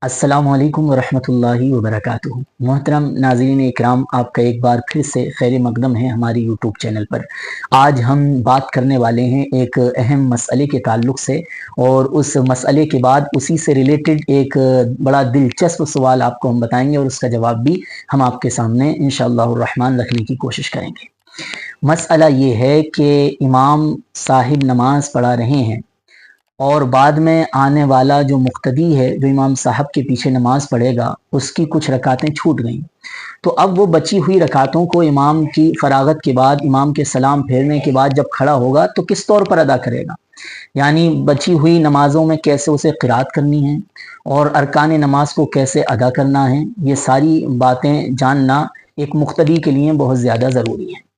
अस्सलामुअलैकुम वरहमतुल्लाहि वबरकातुहू। मोहतरम नाज़रीन इकराम, आपका एक बार फिर से खैर मकदम है हमारी यूट्यूब चैनल पर। आज हम बात करने वाले हैं एक अहम मसले के ताल्लुक़ से, और उस मसले के बाद उसी से रिलेटेड एक बड़ा दिलचस्प सवाल आपको हम बताएंगे और उसका जवाब भी हम आपके सामने इंशाअल्लाह रहमान रखने की कोशिश करेंगे। मसला ये है कि इमाम साहिब नमाज पढ़ा रहे हैं और बाद में आने वाला जो मुक्तदी है, जो इमाम साहब के पीछे नमाज पढ़ेगा, उसकी कुछ रकातें छूट गईं। तो अब वो बची हुई रकातों को इमाम की फरागत के बाद, इमाम के सलाम फेरने के बाद जब खड़ा होगा तो किस तौर पर अदा करेगा, यानी बची हुई नमाज़ों में कैसे उसे क़िरात करनी है और अरकान नमाज को कैसे अदा करना है, ये सारी बातें जानना एक मुक्तदी के लिए बहुत ज़्यादा ज़रूरी है।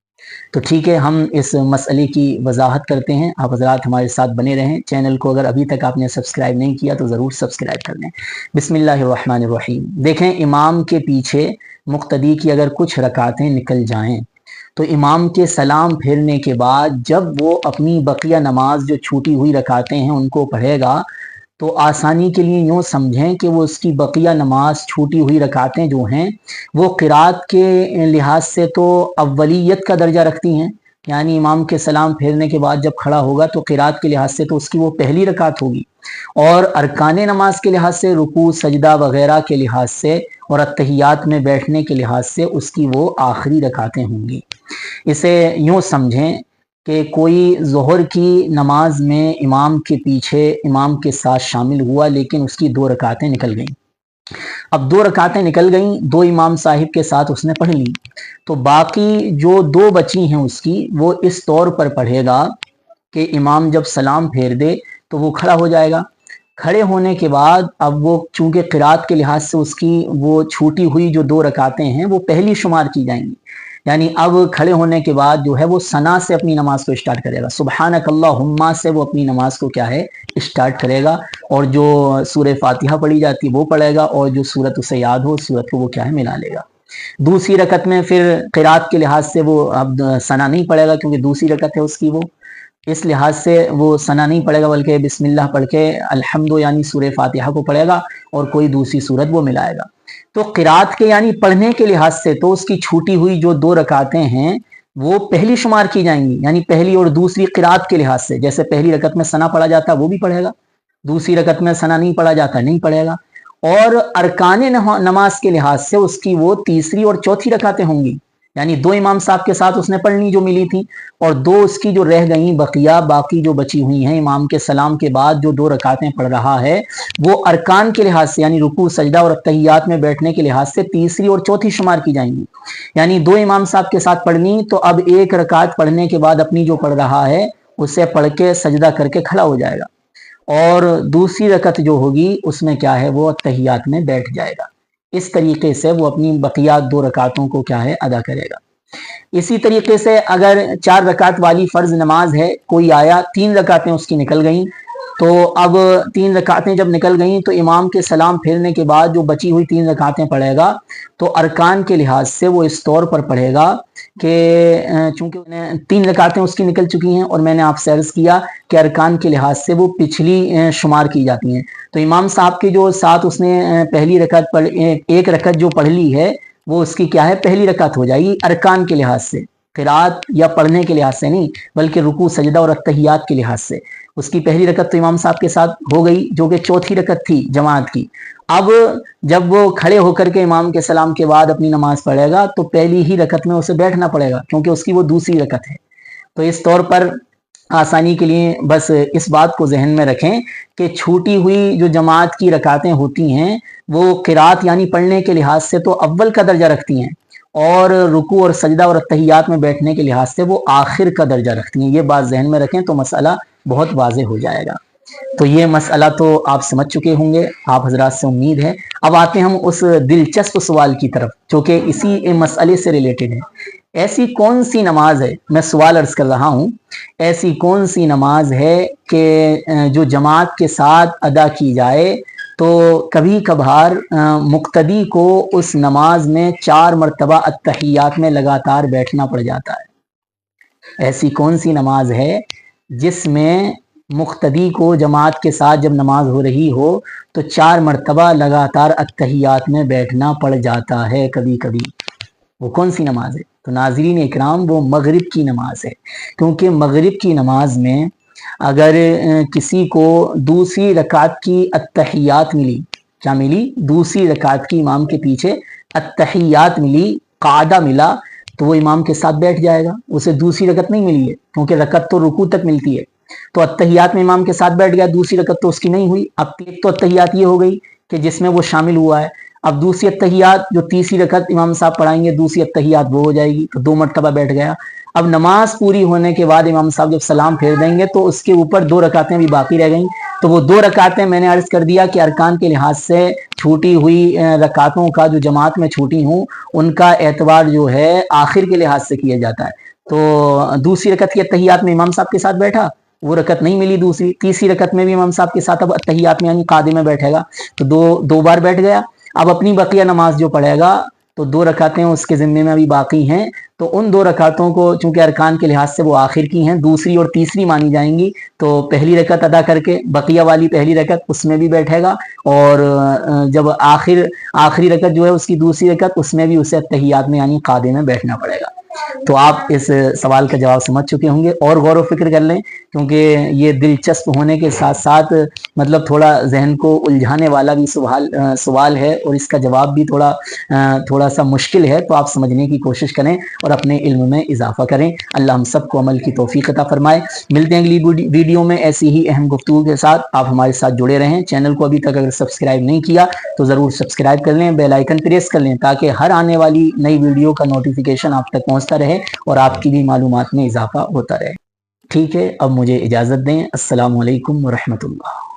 तो ठीक है, हम इस मसले की वजाहत करते हैं। आप हज़रात हमारे साथ बने रहें। चैनल को अगर अभी तक आपने सब्सक्राइब नहीं किया तो ज़रूर सब्सक्राइब कर लें। बिस्मिल्लाहिर्रहमानिर्रहीम। देखें, इमाम के पीछे मुक्तदी की अगर कुछ रकातें निकल जाएं तो इमाम के सलाम फेरने के बाद जब वो अपनी बकिया नमाज जो छूटी हुई रकातें हैं उनको पढ़ेगा, तो आसानी के लिए यूँ समझें कि वो उसकी बकिया नमाज छूटी हुई रकातें जो हैं वो क़िरात के लिहाज से तो अव्वलियत का दर्जा रखती हैं, यानी इमाम के सलाम फेरने के बाद जब खड़ा होगा तो क़िरात के लिहाज से तो उसकी वो पहली रकात होगी, और अरकान नमाज के लिहाज से, रुकू सजदा वगैरह के लिहाज से और अत्तहियात में बैठने के लिहाज से उसकी वो आखिरी रकातें होंगी। इसे यूँ समझें कि कोई ज़ोहर की नमाज में इमाम के पीछे इमाम के साथ शामिल हुआ, लेकिन उसकी 2 रकातें निकल गईं। अब 2 रकातें निकल गईं, 2 इमाम साहिब के साथ उसने पढ़ ली, तो बाकी जो 2 बची हैं उसकी, वो इस तौर पर पढ़ेगा कि इमाम जब सलाम फेर दे तो वो खड़ा हो जाएगा। खड़े होने के बाद अब वो चूँकि क़िरात के लिहाज से उसकी वो छूटी हुई जो 2 रकातें हैं वो पहली शुमार की जाएंगी, यानी अब खड़े होने के बाद जो है वो सना से अपनी नमाज को स्टार्ट करेगा, सुबहानक अल्लाहुम्मा से वो अपनी नमाज को क्या है स्टार्ट करेगा, और जो सूरह फातिहा पढ़ी जाती है वो पढ़ेगा, और जो सूरत उसे याद हो उस सूरत को वो क्या है मिला लेगा। दूसरी रकत में फिर क़िरात के लिहाज से वो अब सना नहीं पढ़ेगा, क्योंकि दूसरी रकत है उसकी, वो इस लिहाज से वो सना नहीं पढ़ेगा, बल्कि बिस्मिल्लाह पढ़ के अल्हम्दु यानी सूरह फातिहा को पढ़ेगा और कोई दूसरी सूरत वो मिलाएगा। तो क़िरात के यानी पढ़ने के लिहाज से तो उसकी छूटी हुई जो 2 रकातें हैं वो पहली शुमार की जाएंगी, यानी पहली और दूसरी क़िरात के लिहाज से, जैसे पहली रकत में सना पढ़ा जाता वो भी पढ़ेगा, दूसरी रकत में सना नहीं पढ़ा जाता नहीं पढ़ेगा, और अरकान नमाज के लिहाज से उसकी वो तीसरी और चौथी रकातें होंगी, यानी 2 इमाम साहब के साथ उसने पढ़नी जो मिली थी, और 2 उसकी जो रह गई बकिया, बाकी जो बची हुई हैं इमाम के सलाम के बाद जो 2 रकातें पढ़ रहा है वो अरकान के लिहाज से, यानी रुकू सजदा और तहियात में बैठने के लिहाज से तीसरी और चौथी शुमार की जाएंगी। यानी 2 इमाम साहब के साथ पढ़नी, तो अब 1 रकात पढ़ने के बाद अपनी जो पढ़ रहा है उसे पढ़ के सजदा करके खड़ा हो जाएगा, और दूसरी रकत जो होगी उसमें क्या है वो तहियात में बैठ जाएगा। इस तरीके से वो अपनी बकिया 2 रकातों को क्या है अदा करेगा। इसी तरीके से अगर 4 रकात वाली फ़र्ज़ नमाज है, कोई आया, 3 रकातें उसकी निकल गईं, तो अब 3 रकातें जब निकल गईं तो इमाम के सलाम फेरने के बाद जो बची हुई 3 रकातें पढ़ेगा, तो अरकान के लिहाज से वो इस तौर पर पढ़ेगा कि चूँकि 3 रकातें उसकी निकल चुकी हैं और मैंने आपसे अर्ज़ किया कि अरकान के लिहाज से वो पिछली शुमार की जाती हैं, तो इमाम साहब के जो साथ उसने पहली रकत पढ़, 1 रकत जो पढ़ ली है वो उसकी क्या है पहली रकत हो जाएगी अरकान के लिहाज से, क़िरात या पढ़ने के लिहाज से नहीं, बल्कि रुकू सजदा और अत्तहियात के लिहाज से उसकी पहली रकत तो इमाम साहब के साथ हो गई, जो कि चौथी रकत थी जमात की। अब जब वो खड़े होकर के इमाम के सलाम के बाद अपनी नमाज पढ़ेगा तो पहली ही रकत में उसे बैठना पड़ेगा, क्योंकि उसकी वो दूसरी रकत है। तो इस तौर पर आसानी के लिए बस इस बात को जहन में रखें कि छूटी हुई जो जमात की रकातें होती हैं वो क़िरात यानी पढ़ने के लिहाज से तो अव्वल का दर्जा रखती हैं, और रुकू और सजदा और तहियात में बैठने के लिहाज से वो आखिर का दर्जा रखती हैं। ये बात जहन में रखें तो मसला बहुत वाज़ेह हो जाएगा। तो ये मसला तो आप समझ चुके होंगे, आप हजरात से उम्मीद है। अब आते हैं हम उस दिलचस्प सवाल की तरफ जो कि इसी मसले से रिलेटेड है। ऐसी कौन सी नमाज है, मैं सवाल अर्ज कर रहा हूँ, ऐसी कौन सी नमाज है कि जो जमात के साथ अदा की जाए तो कभी कभार मुक्तदी को उस नमाज में 4 मरतबा अत्तहियात में लगातार बैठना पड़ जाता है। ऐसी कौन सी नमाज है जिसमें मुख्तदी को जमात के साथ जब नमाज हो रही हो तो 4 मरतबा लगातार अत्तहियात में बैठना पड़ जाता है कभी कभी। वो कौन सी नमाज है? तो नाज़रीन इकराम वो मगरिब की नमाज है, क्योंकि मगरिब की नमाज में अगर किसी को दूसरी रकात की अत्तहियात मिली, क्या मिली? दूसरी रकात की इमाम के पीछे अत्तहियात मिली, कादा मिला, तो वो इमाम के साथ बैठ जाएगा। उसे दूसरी रकत नहीं मिली है, क्योंकि रकत तो रुकू तक मिलती है। तो अत्तहियात में इमाम के साथ बैठ गया, दूसरी रकत तो उसकी नहीं हुई। अब एक तो अत्तहियात ये हो गई कि जिसमें वो शामिल हुआ है। अब दूसरी अत्तहियात जो तीसरी रकत इमाम साहब पढ़ाएंगे, दूसरी अत्तहियात वो हो जाएगी, तो 2 मरतबा बैठ गया। अब नमाज पूरी होने के बाद इमाम साहब जब सलाम फेर देंगे तो उसके ऊपर 2 रकातें भी बाकी रह गई। तो वो 2 रकातें मैंने अर्ज कर दिया कि अरकान के लिहाज से छूटी हुई रकातों का जो जमात में छूटी हूँ उनका एतबार जो है आखिर के लिहाज से किया जाता है। तो दूसरी रकत की अत्तहियात में इमाम साहब के साथ बैठा, वो रकत नहीं मिली दूसरी। तीसरी रकत में भी इमाम साहब के साथ अब अत्तहियात में यानी कादे में बैठेगा, तो दो बार बैठ गया। अब अपनी बकिया नमाज जो पढ़ेगा तो 2 रकातें उसके ज़िम्मे में अभी बाकी हैं, तो उन 2 रकातों को चूंकि अरकान के लिहाज से वो आखिर की हैं, दूसरी और तीसरी मानी जाएंगी, तो पहली रकत अदा करके बकिया वाली पहली रकत उसमें भी बैठेगा, और जब आखिरी रकत जो है उसकी दूसरी रकत उसमें भी उसे अत्तहियात में यानी कादे में बैठना पड़ेगा। तो आप इस सवाल का जवाब समझ चुके होंगे, और गौर व फिक्र कर लें, क्योंकि ये दिलचस्प होने के साथ साथ मतलब थोड़ा जहन को उलझाने वाला भी सवाल है, और इसका जवाब भी थोड़ा सा मुश्किल है। तो आप समझने की कोशिश करें और अपने इल्म में इजाफा करें। अल्लाह हम सबको अमल की तौफीक अता फरमाए। मिलते हैं अगली वीडियो में ऐसी ही अहम गुफ्तगू के साथ। आप हमारे साथ जुड़े रहें। चैनल को अभी तक अगर सब्सक्राइब नहीं किया तो ज़रूर सब्सक्राइब कर लें, बेल आइकन प्रेस कर लें, ताकि हर आने वाली नई वीडियो का नोटिफिकेशन आप तक पहुंचता रहे और आपकी भी मालूमात में इजाफा होता रहे। ठीक है, अब मुझे इजाज़त दें। अस्सलामु अलैकुम व रहमतुल्लाह।